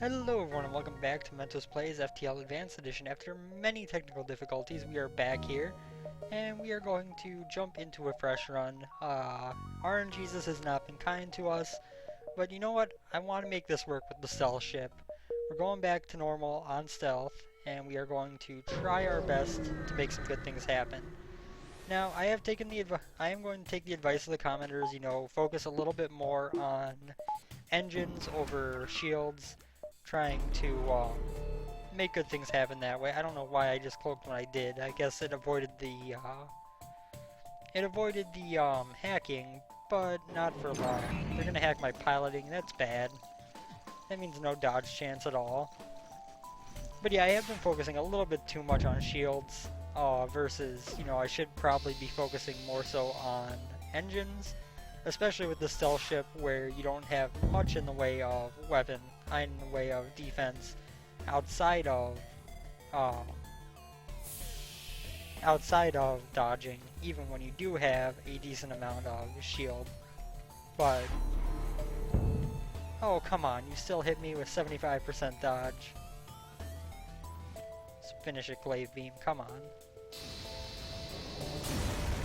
Hello everyone and welcome back to Mentos Plays FTL Advanced Edition. After many technical difficulties, we are back here, and we are going to jump into a fresh run. RNGesus has not been kind to us, but you know what? I want to make this work with the stealth ship. We're going back to normal on stealth, and we are going to try our best to make some good things happen. Now, I am going to take the advice of the commenters, focus a little bit more on engines over shields, trying to make good things happen that way. I don't know why I just cloaked when I did. I guess it avoided the hacking, but not for long. They're gonna hack my piloting. That's bad. That means no dodge chance at all. But yeah, I have been focusing a little bit too much on shields versus, I should probably be focusing more so on engines, especially with the stealth ship where you don't have much in the way of weapon, in the way of defense outside of dodging, even when you do have a decent amount of shield. But oh, come on, you still hit me with 75% dodge. Let's finish it, glaive beam, come on.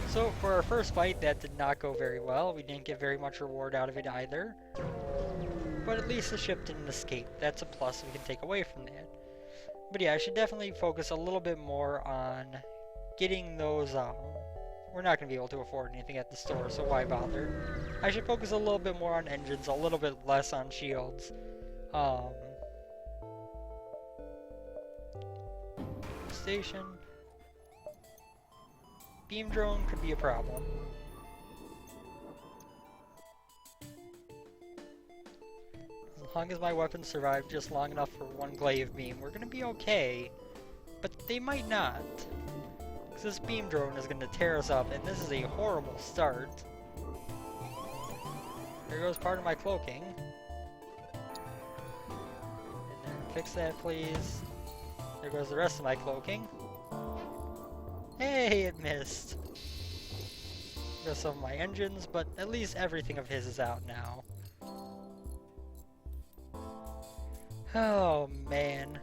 So for our first fight, that did not go very well. We didn't get very much reward out of it either. But at least the ship didn't escape. That's a plus we can take away from that. But yeah, I should definitely focus a little bit more on getting those, we're not going to be able to afford anything at the store, so why bother? I should focus a little bit more on engines, a little bit less on shields. Station. Beam drone could be a problem. As long as my weapons survive just long enough for one glaive beam, we're gonna be okay. But they might not. Because this beam drone is gonna tear us up, and this is a horrible start. There goes part of my cloaking. And then fix that, please. There goes the rest of my cloaking. Hey, it missed! Got some of my engines, but at least everything of his is out now. Oh, man.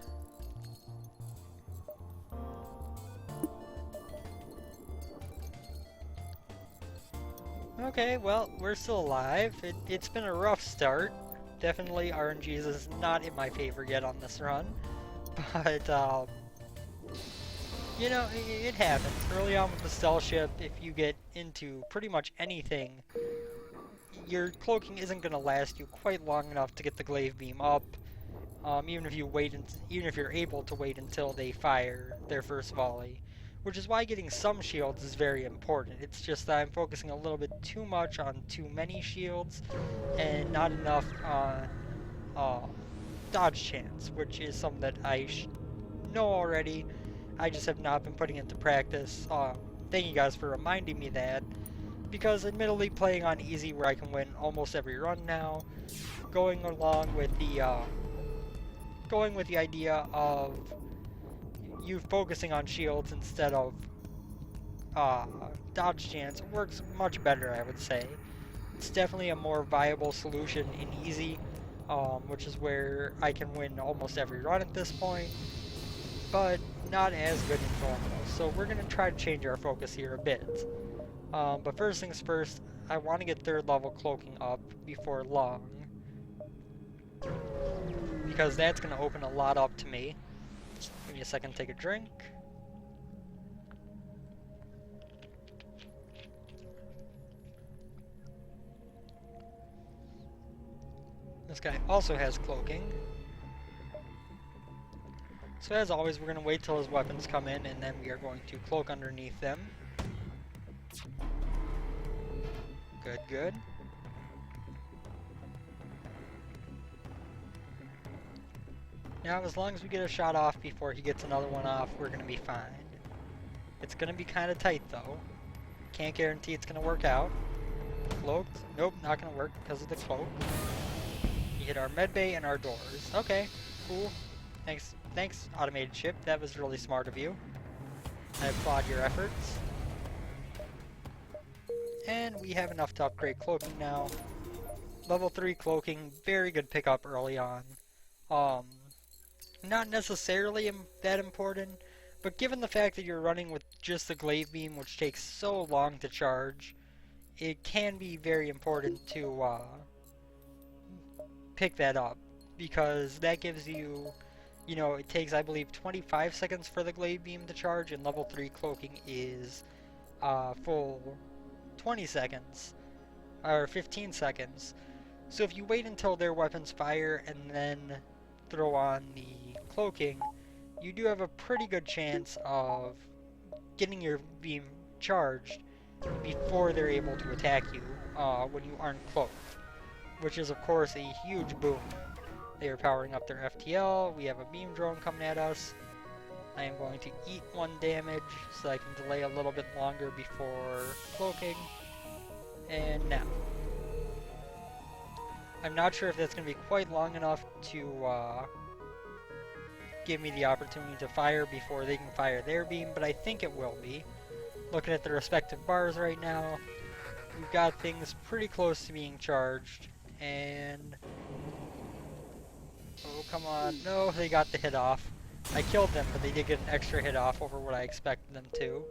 Okay, well, we're still alive. It's been a rough start. Definitely RNGesus is not in my favor yet on this run. But, it happens. Early on with the stealth ship, if you get into pretty much anything, your cloaking isn't going to last you quite long enough to get the glaive beam up. Even if you're able to wait until they fire their first volley, which is why getting some shields is very important. It's just that I'm focusing a little bit too much on too many shields and not enough on dodge chance, which is something that I know already. I just have not been putting into practice. Thank you guys for reminding me that, because admittedly playing on easy where I can win almost every run now, going with the idea of you focusing on shields instead of dodge chance works much better, I would say. It's definitely a more viable solution in easy, which is where I can win almost every run at this point, but not as good in normal. So we're going to try to change our focus here a bit. But first things first, I want to get 3rd level cloaking up before long, because that's going to open a lot up to me. Give me a second to take a drink. This guy also has cloaking. So as always, we're going to wait till his weapons come in, and then we are going to cloak underneath them. Good, good. Now, as long as we get a shot off before he gets another one off, we're going to be fine. It's going to be kind of tight, though. Can't guarantee it's going to work out. Cloaked? Nope, not going to work because of the cloak. We hit our medbay and our doors. Okay, cool. Thanks, automated ship. That was really smart of you. I applaud your efforts. And we have enough to upgrade cloaking now. Level 3 cloaking, very good pickup early on. Um, Not necessarily that important, but given the fact that you're running with just the glaive beam, which takes so long to charge, it can be very important to pick that up, because that gives you, it takes, I believe, 25 seconds for the glaive beam to charge, and level 3 cloaking is full 20 seconds, or 15 seconds. So if you wait until their weapons fire and then throw on the cloaking, you do have a pretty good chance of getting your beam charged before they're able to attack you when you aren't cloaked, which is of course a huge boon. They are powering up their FTL, we have a beam drone coming at us. I am going to eat 1 damage so I can delay a little bit longer before cloaking. And now. I'm not sure if that's going to be quite long enough to give me the opportunity to fire before they can fire their beam, but I think it will be. Looking at the respective bars right now, we've got things pretty close to being charged, and... oh, come on. No, they got the hit off. I killed them, but they did get an extra hit off over what I expected them to.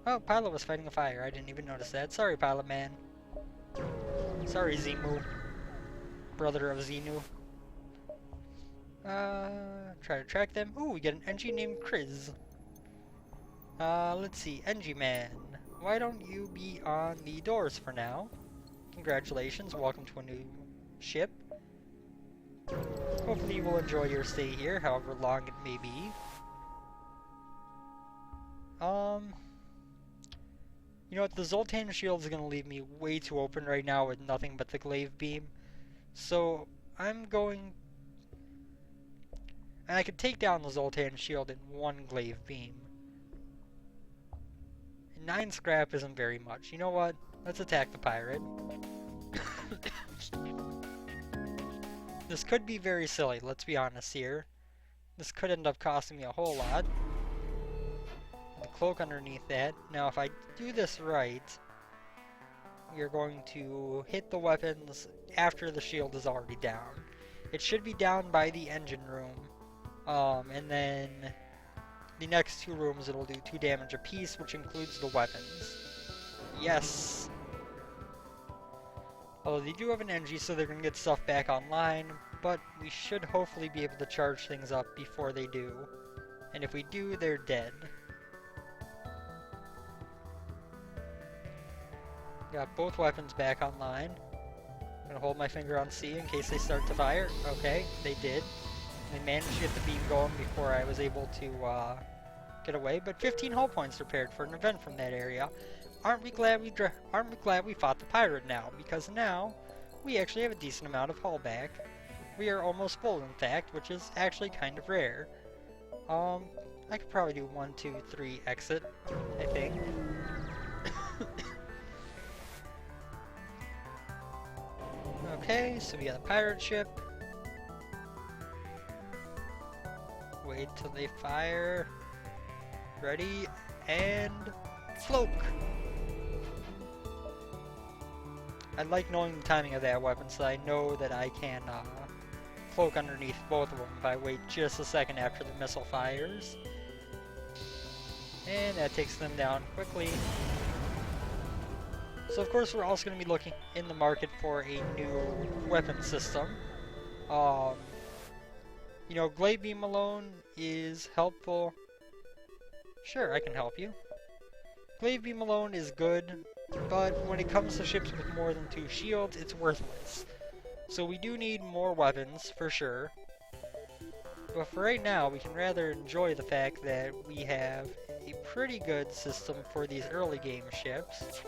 Oh, Pilot was fighting a fire. I didn't even notice that. Sorry, Pilot Man. Sorry, Zimu. Brother of Xenu. Try to track them. Ooh, we get an NG named Kriz. Let's see. NG Man. Why don't you be on the doors for now? Congratulations. Welcome to a new ship. Hopefully you will enjoy your stay here, however long it may be. You know what? The Zoltan shield is going to leave me way too open right now with nothing but the glaive beam. So, I'm going... and I could take down the Zoltan shield in 1 glaive beam. 9 scrap isn't very much. You know what? Let's attack the pirate. This could be very silly, let's be honest here. This could end up costing me a whole lot. The cloak underneath that. Now if I do this right, we are going to hit the weapons after the shield is already down. It should be down by the engine room. And then the next 2 rooms it'll do 2 damage apiece, which includes the weapons. Yes! Although they do have an NG, so they're going to get stuff back online, but we should hopefully be able to charge things up before they do. And if we do, they're dead. Got both weapons back online. I'm going to hold my finger on C in case they start to fire. Okay, they did. They managed to get the beam going before I was able to get away, but 15 hull points repaired for an event from that area. Aren't we glad we fought the pirate now? Because now we actually have a decent amount of hull back. We are almost full, in fact, which is actually kind of rare. I could probably do 1, 2, 3 exit, I think. Okay, so we got a pirate ship. Wait till they fire. Ready, and cloak! I like knowing the timing of that weapon so I know that I can cloak underneath both of them if I wait just a second after the missile fires. And that takes them down quickly. So of course we're also going to be looking in the market for a new weapon system. You know, glaive beam alone is helpful. Sure, I can help you. Glaive beam alone is good, but when it comes to ships with more than 2 shields, it's worthless. So we do need more weapons, for sure. But for right now, we can rather enjoy the fact that we have a pretty good system for these early game ships.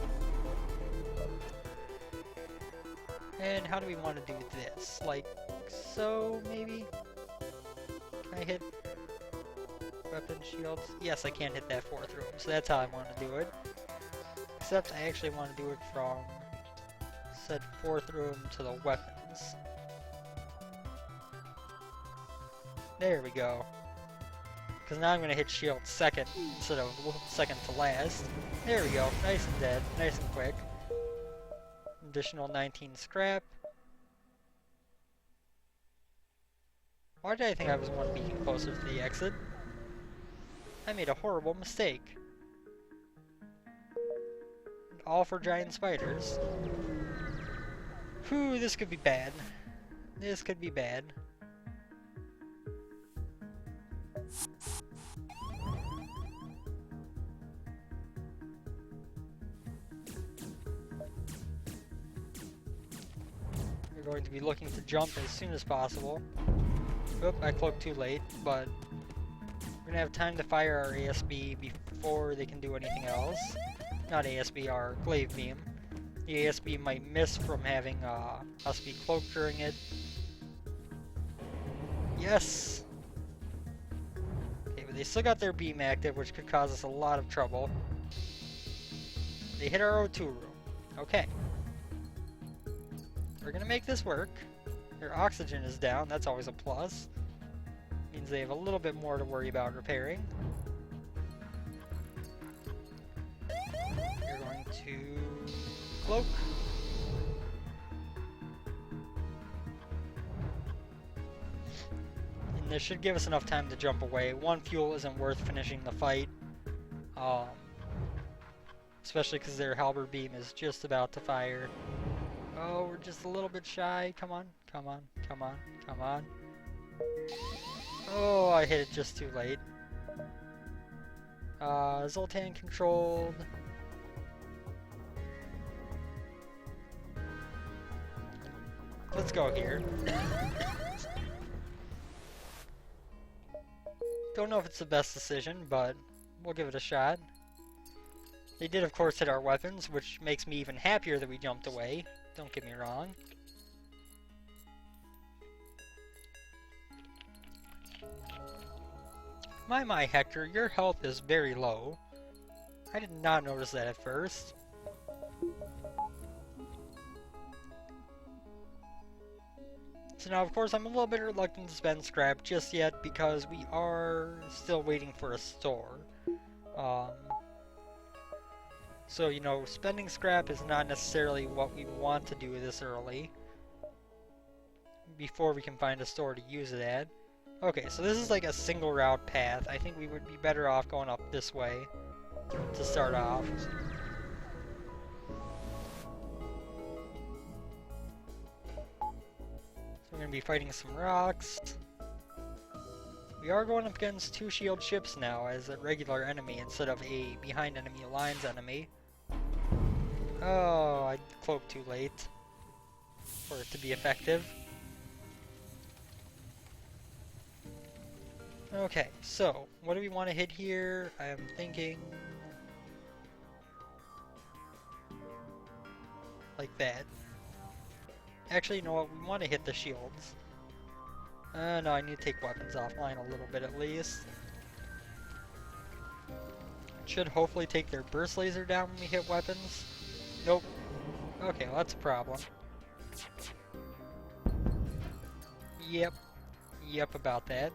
And how do we want to do this? Like, so, maybe? Can I hit weapon shields? Yes, I can hit that 4th room, so that's how I want to do it. Except I actually want to do it from said 4th room to the weapons. There we go. Because now I'm going to hit shield 2nd instead of 2nd to last. There we go. Nice and dead. Nice and quick. Additional 19 scrap. Why did I think I was one beacon closer to the exit? I made a horrible mistake. All for giant spiders. Whew, this could be bad. This could be bad. We're going to be looking to jump as soon as possible. Oop, I cloaked too late, but we're gonna have time to fire our ASB before they can do anything else. Not ASB, our glaive beam. The ASB might miss from having us be cloaked during it. Yes! Okay, but they still got their beam active, which could cause us a lot of trouble. They hit our O2 room. Okay. We're gonna make this work. Their oxygen is down, that's always a plus. Means they have a little bit more to worry about repairing. You're going to cloak. And this should give us enough time to jump away. One fuel isn't worth finishing the fight. Especially because their halberd beam is just about to fire. Oh, we're just a little bit shy. Come on, come on, come on, come on. Oh, I hit it just too late. Zoltan controlled. Let's go here. Don't know if it's the best decision, but we'll give it a shot. They did, of course, hit our weapons, which makes me even happier that we jumped away. Don't get me wrong. My, Hector, your health is very low. I did not notice that at first. So now, of course, I'm a little bit reluctant to spend scrap just yet because we are still waiting for a store. So, you know, spending scrap is not necessarily what we want to do this early. Before we can find a store to use it at. Okay, so this is like a single route path. I think we would be better off going up this way to start off. So we're going to be fighting some rocks. We are going up against 2 shield ships now as a regular enemy instead of a behind enemy lines enemy. Oh, I cloaked too late for it to be effective. Okay, so what do we want to hit here? I am thinking like that. Actually, you know what? We want to hit the shields. No, I need to take weapons offline a little bit at least. Should hopefully take their burst laser down when we hit weapons. Nope. Okay, well, that's a problem. Yep. Yep, about that.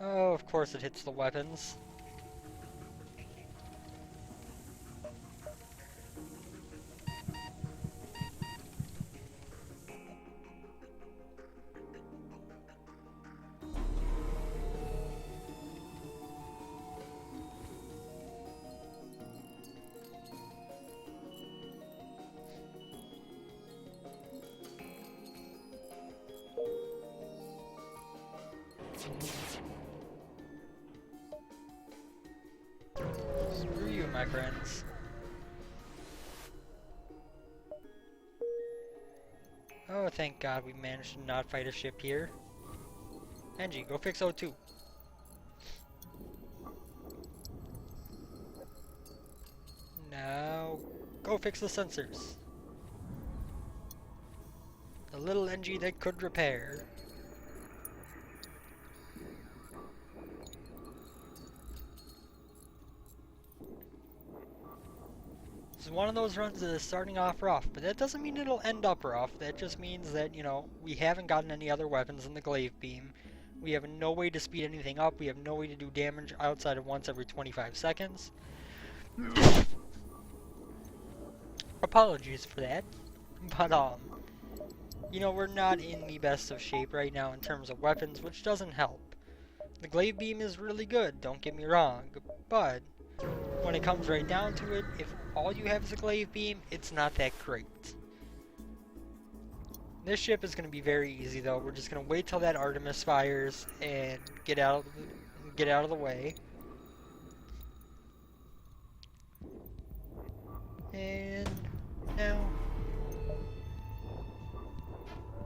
Oh, of course it hits the weapons. Screw you, my friends. Oh, thank God we managed to not fight a ship here. Angie, go fix O2. Now, go fix the sensors. The little NG that could repair. This is one of those runs that is starting off rough, but that doesn't mean it'll end up rough. That just means that, you know, we haven't gotten any other weapons in the glaive beam. We have no way to speed anything up. We have no way to do damage outside of once every 25 seconds. Apologies for that. But, you know, we're not in the best of shape right now in terms of weapons, which doesn't help. The glaive beam is really good, don't get me wrong, but when it comes right down to it, if all you have is a glaive beam, it's not that great. This ship is going to be very easy though. We're just going to wait till that Artemis fires and get out of the way. And now,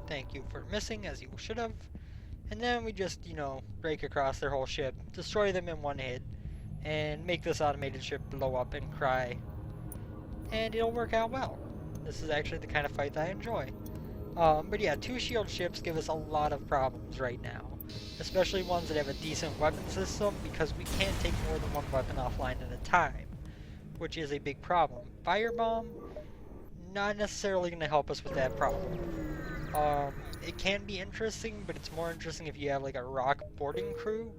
thank you for missing as you should have. And then we just, you know, break across their whole ship, destroy them in one hit, and make this automated ship blow up and cry. And it'll work out well. This is actually the kind of fight that I enjoy. But yeah, 2 shield ships give us a lot of problems right now. Especially ones that have a decent weapon system, because we can't take more than one weapon offline at a time. Which is a big problem. Firebomb, not necessarily going to help us with that problem. It can be interesting, but it's more interesting if you have like a rock boarding crew.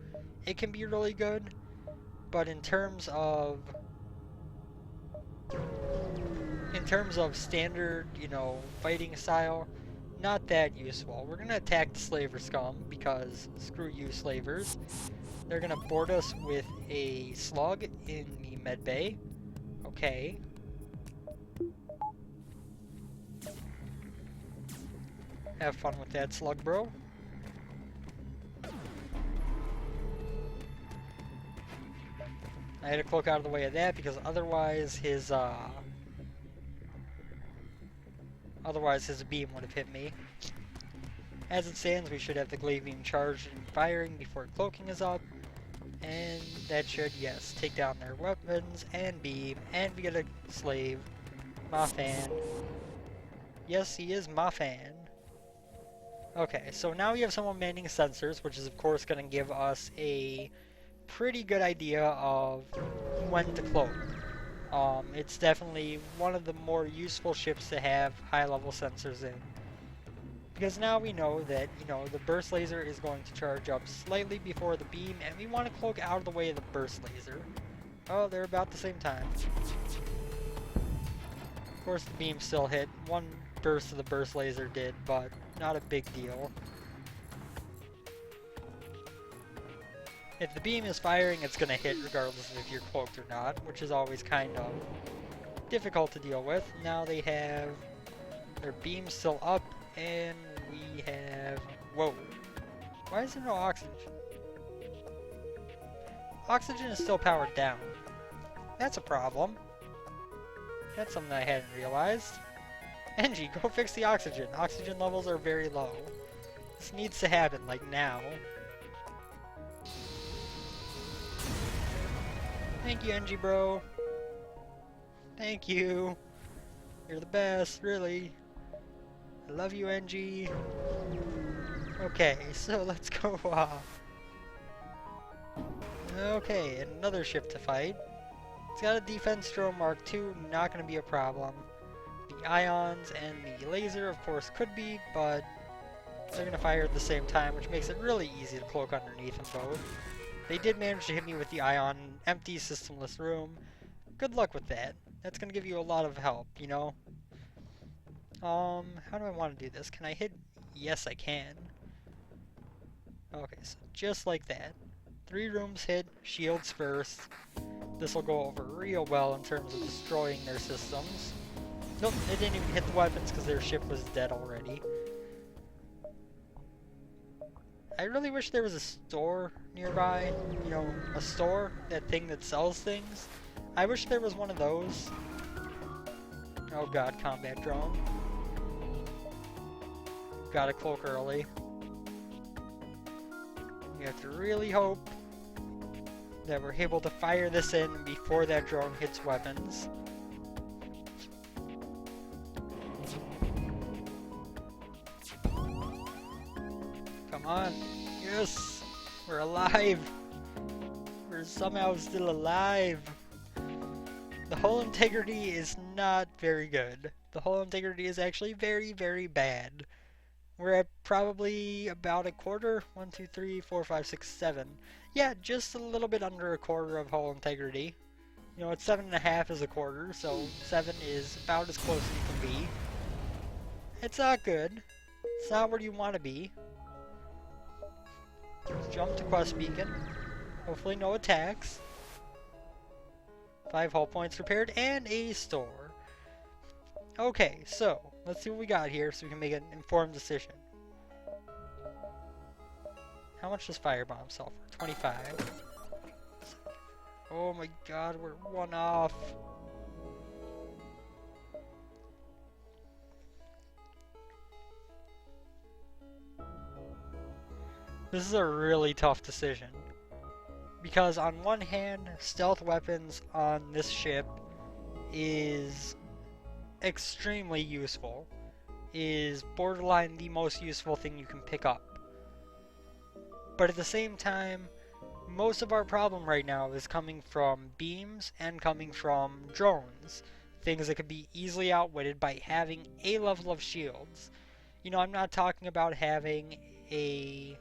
It can be really good, but in terms of standard, you know, fighting style, not that useful. We're gonna attack the slaver scum because screw you, slavers. They're gonna board us with a slug in the med bay. Okay. Have fun with that, slug bro. I had to cloak out of the way of that because otherwise his beam would have hit me. As it stands, we should have the glaive beam charged and firing before cloaking is up. And that should, yes, take down their weapons and beam, and we get a slave. My fan. Yes, he is my fan. Okay, so now we have someone manning sensors, which is of course going to give us a pretty good idea of when to cloak. It's definitely one of the more useful ships to have high-level sensors in. Because now we know that, you know, the burst laser is going to charge up slightly before the beam, and we want to cloak out of the way of the burst laser. Oh, they're about the same time. Of course the beam still hit. One burst of the burst laser did, but not a big deal. If the beam is firing, it's going to hit regardless of if you're cloaked or not, which is always kind of difficult to deal with. Now they have their beam still up, and we have... Whoa. Why is there no oxygen? Oxygen is still powered down. That's a problem. That's something I hadn't realized. Engie, go fix the oxygen. Oxygen levels are very low. This needs to happen, like now. Thank you, Engie bro. Thank you. You're the best, really. I love you, Engie. Okay, so let's go off. Okay, another ship to fight. It's got a defense drone Mark II, not going to be a problem. The ions and the laser, of course, could be, but they're going to fire at the same time, which makes it really easy to cloak underneath them both. They did manage to hit me with the ion, empty systemless room. Good luck with that. That's going to give you a lot of help, you know? How do I want to do this? Can I hit? Yes, I can. Okay, so just like that. 3 rooms hit, shields first. This will go over real well in terms of destroying their systems. Nope, they didn't even hit the weapons because their ship was dead already. I really wish there was a store nearby. You know, a store, that thing that sells things. I wish there was one of those. Oh god, combat drone. Gotta cloak early. We have to really hope that we're able to fire this in before that drone hits weapons. Come on. Yes! We're alive! We're somehow still alive! The hull integrity is not very good. The hull integrity is actually very, very bad. We're at probably about a quarter. 1, 2, 3, 4, 5, 6, 7. Yeah, just a little bit under a quarter of hull integrity. You know, it's 7.5 is a quarter, so 7 is about as close as you can be. It's not good. It's not where you want to be. Let's jump to Quest Beacon. Hopefully no attacks. 5 hull points repaired and a store. Okay, so let's see what we got here so we can make an informed decision. How much does Firebomb sell for? 25. Oh my god, we're 1 off. This is a really tough decision. Because on one hand, stealth weapons on this ship is extremely useful. Is borderline the most useful thing you can pick up. But at the same time, most of our problem right now is coming from beams and coming from drones. Things that could be easily outwitted by having a level of shields. You know, I'm not talking about having, you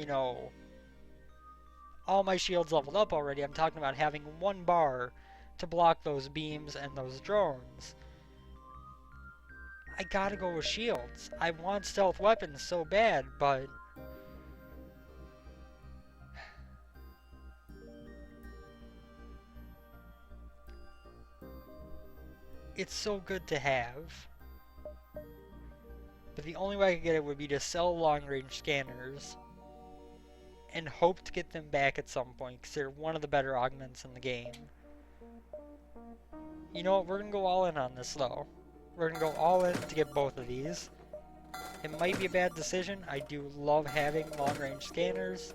know, all my shields leveled up already. I'm talking about having 1 bar to block those beams and those drones. I gotta go with shields. I want stealth weapons so bad, but it's so good to have. But the only way I could get it would be to sell long-range scanners and hope to get them back at some point, because they're one of the better augments in the game. You know what, we're gonna go all in on this though. We're gonna go all in to get both of these. It might be a bad decision. I do love having long-range scanners,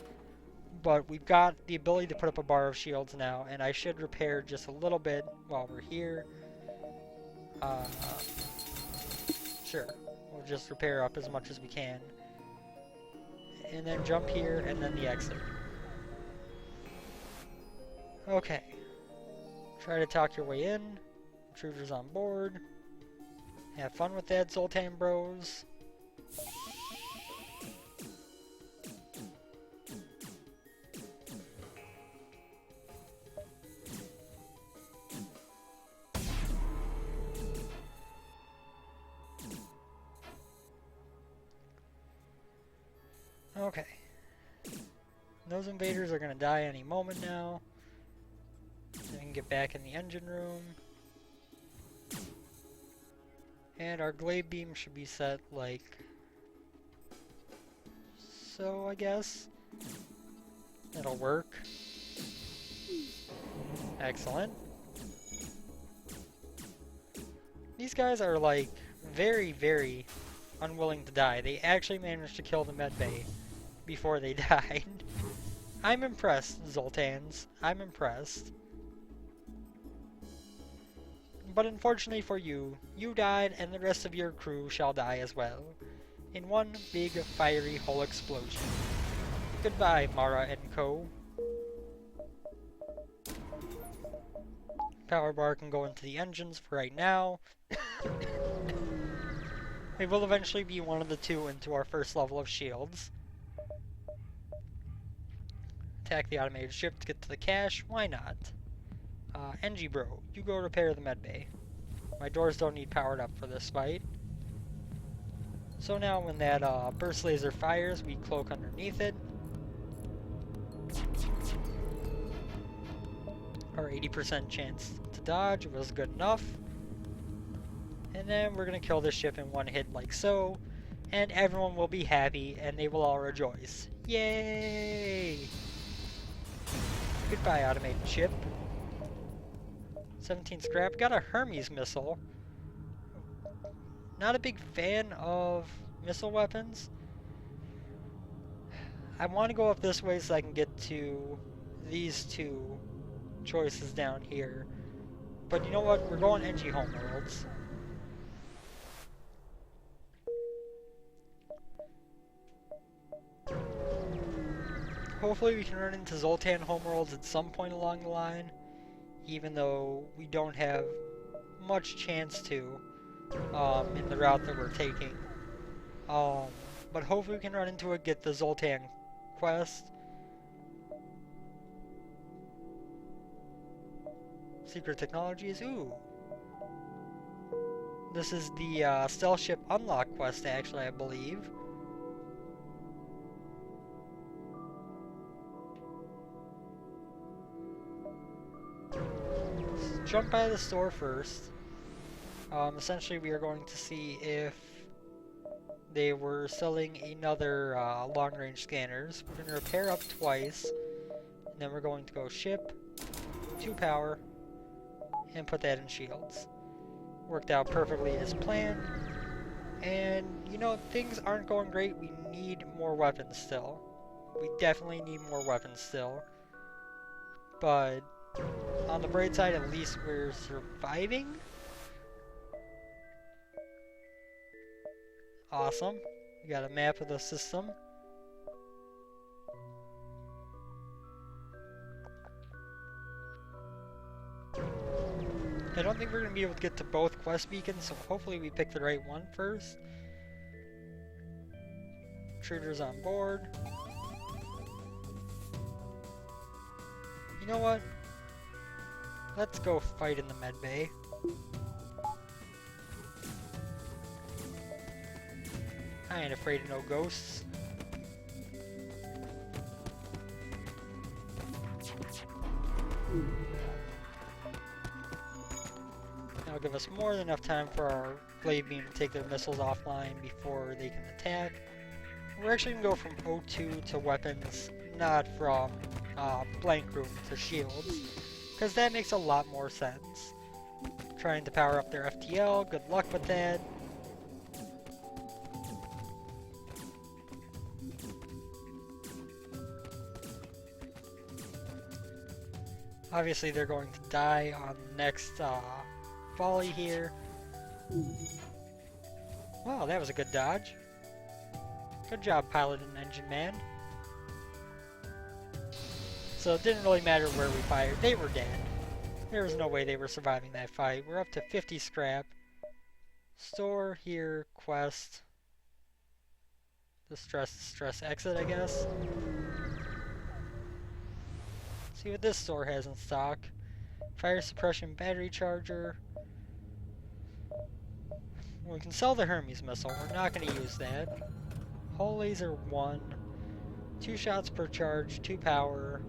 but we've got the ability to put up a bar of shields now, and I should repair just a little bit while we're here. Sure, we'll just repair up as much as we can. And then jump here, and then the exit. Okay. Try to talk your way in. Intruders on board. Have fun with that, Zoltan bros. Okay. Those invaders are gonna die any moment now. We can get back in the engine room. And our glaive beam should be set like so, I guess. That'll work. Excellent. These guys are like very, very unwilling to die. They actually managed to kill the medbay before they died. I'm impressed, Zoltans. I'm impressed. But unfortunately for you, you died and the rest of your crew shall die as well. In one big fiery hull explosion. Goodbye, Mara and co. Power bar can go into the engines for right now. It will eventually be one of the two into our first level of shields. Attack the automated ship to get to the cache, why not? NG bro, you go repair the medbay. My doors don't need powered up for this fight. So now when that burst laser fires, we cloak underneath it. Our 80% chance to dodge was good enough. And then we're gonna kill this ship in one hit like so. And everyone will be happy and they will all rejoice. Yay! Goodbye, automated ship. 17 scrap. Got a Hermes missile. Not a big fan of missile weapons. I want to go up this way so I can get to these two choices down here. But you know what? We're going NG Homeworlds. Hopefully we can run into Zoltan Homeworlds at some point along the line, even though we don't have much chance to. in the route that we're taking. Um, but hopefully we can run into it, get the Zoltan quest. Secret technologies, ooh. This is the stealth ship unlock quest, actually, I believe. Let's jump by the store first. Essentially, we are going to see if they were selling another long-range scanners. We're going to repair up twice, and then we're going to go ship, 2 power, and put that in shields. Worked out perfectly as planned. And, you know, things aren't going great. We need more weapons still. We definitely need more weapons still. But on the bright side, at least we're surviving. Awesome. We got a map of the system. I don't think we're going to be able to get to both quest beacons, so hopefully we pick the right one first. Intruders on board. You know what? Let's go fight in the med bay. I ain't afraid of no ghosts. That'll give us more than enough time for our glaive beam to take their missiles offline before they can attack. We're actually going to go from O2 to weapons, not from blank room to shields, because that makes a lot more sense. Trying to power up their FTL, good luck with that. Obviously they're going to die on the next volley here. Wow, that was a good dodge. Good job, pilot and engine man. So it didn't really matter where we fired. They were dead. There was no way they were surviving that fight. We're up to 50 scrap. Store here, quest. Distress exit, I guess. See what this store has in stock. Fire suppression battery charger. We can sell the Hermes missile. We're not going to use that. Hull laser 1. 2 shots per charge, 2 power.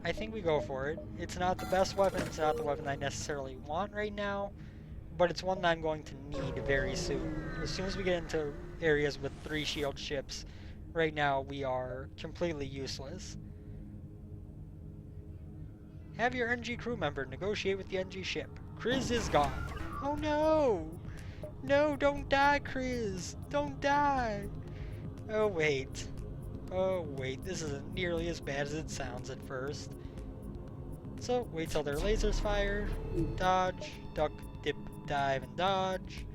I think we go for it. It's not the best weapon. It's not the weapon I necessarily want right now. But it's one that I'm going to need very soon. As soon as we get into areas with 3 shield ships, right now we are completely useless. Have your NG crew member negotiate with the NG ship. Kriz is gone. Oh no! No, don't die, Kriz! Don't die! Oh wait. Oh wait, this isn't nearly as bad as it sounds at first. So, wait till their lasers fire. Dodge, duck, dip, dive, and dodge.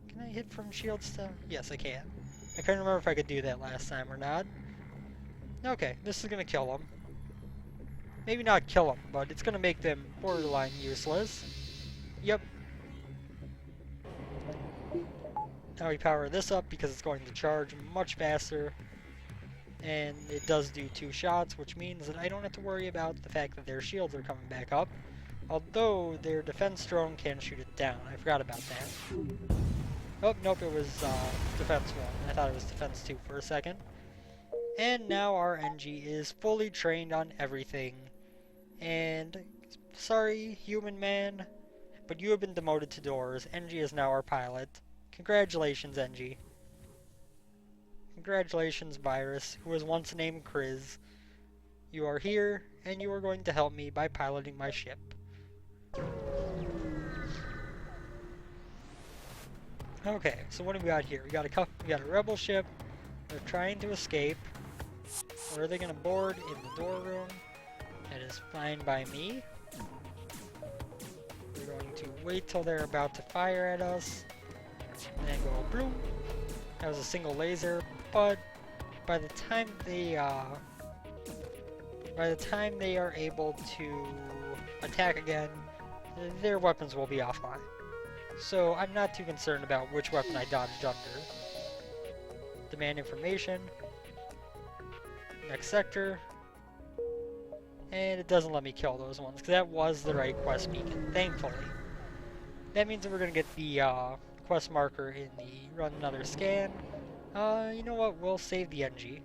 Can I hit from shield stuff? Yes, I can. I couldn't remember if I could do that last time or not. Okay, this is gonna kill them. Maybe not kill them, but it's gonna make them borderline useless. Yep. Now we power this up because it's going to charge much faster. And it does do 2 shots, which means that I don't have to worry about the fact that their shields are coming back up. Although their defense drone can shoot it down. I forgot about that. Oh, nope, it was defense 1. I thought it was defense 2 for a second. And now our NG is fully trained on everything. And sorry, human man, but you have been demoted to doors. NG is now our pilot. Congratulations, NG. Congratulations, Virus, who was once named Kriz. You are here, and you are going to help me by piloting my ship. Okay, so what do we got here? We got a rebel ship. They're trying to escape. Where are they going to board? In the door room. That is fine by me. We're going to wait till they're about to fire at us. And then go bloom. That was a single laser, but by the time they by the time they are able to attack again, their weapons will be offline. So I'm not too concerned about which weapon I dodged under. Demand information. Next sector. And it doesn't let me kill those ones, because that was the right quest beacon, thankfully. That means that we're going to get the quest marker in the run another scan. You know what, we'll save the NG.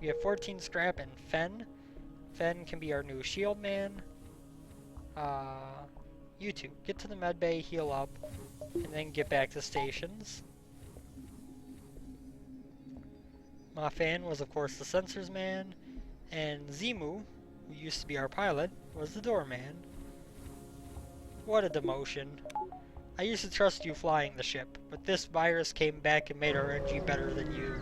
We have 14 scrap and Fen. Fen can be our new shield man. You two, get to the med bay, heal up, and then get back to stations. Mafan was of course the sensors man, and Zimu, who used to be our pilot, was the doorman. What a demotion. I used to trust you flying the ship, but this virus came back and made our RNG better than you.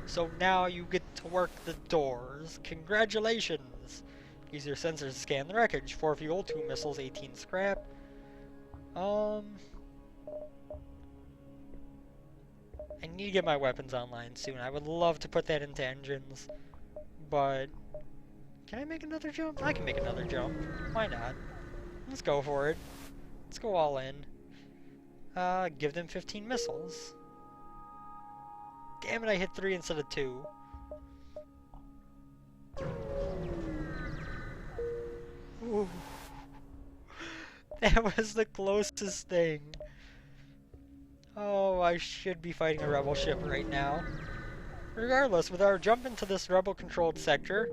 So now you get to work the doors. Congratulations! Use your sensors to scan the wreckage. 4 fuel, 2 missiles, 18 scrap. I need to get my weapons online soon. I would love to put that into engines, but can I make another jump? I can make another jump. Why not? Let's go for it. Let's go all in. Give them 15 missiles. Damn it, I hit 3 instead of 2. Ooh. That was the closest thing. Oh, I should be fighting a rebel ship right now. Regardless, with our jump into this rebel-controlled sector,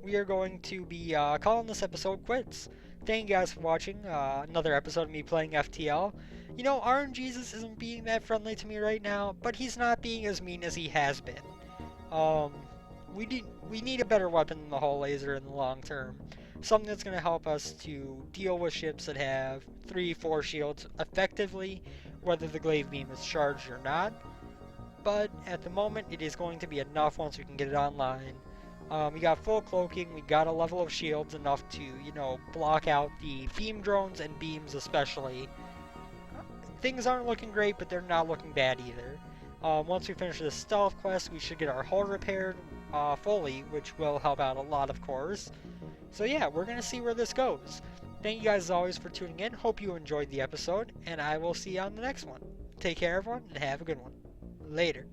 we are going to be calling this episode quits. Thank you guys for watching another episode of me playing FTL. You know, RNGesus isn't being that friendly to me right now, but he's not being as mean as he has been. We need a better weapon than the hull laser in the long term. Something that's going to help us to deal with ships that have 3-4 shields effectively, whether the glaive beam is charged or not. But at the moment, it is going to be enough once we can get it online. We got full cloaking, we got a level of shields enough to, you know, block out the beam drones and beams especially. Things aren't looking great, but they're not looking bad either. Once we finish this stealth quest, we should get our hull repaired fully, which will help out a lot, of course. So yeah, we're going to see where this goes. Thank you guys as always for tuning in. Hope you enjoyed the episode, and I will see you on the next one. Take care, everyone, and have a good one. Later.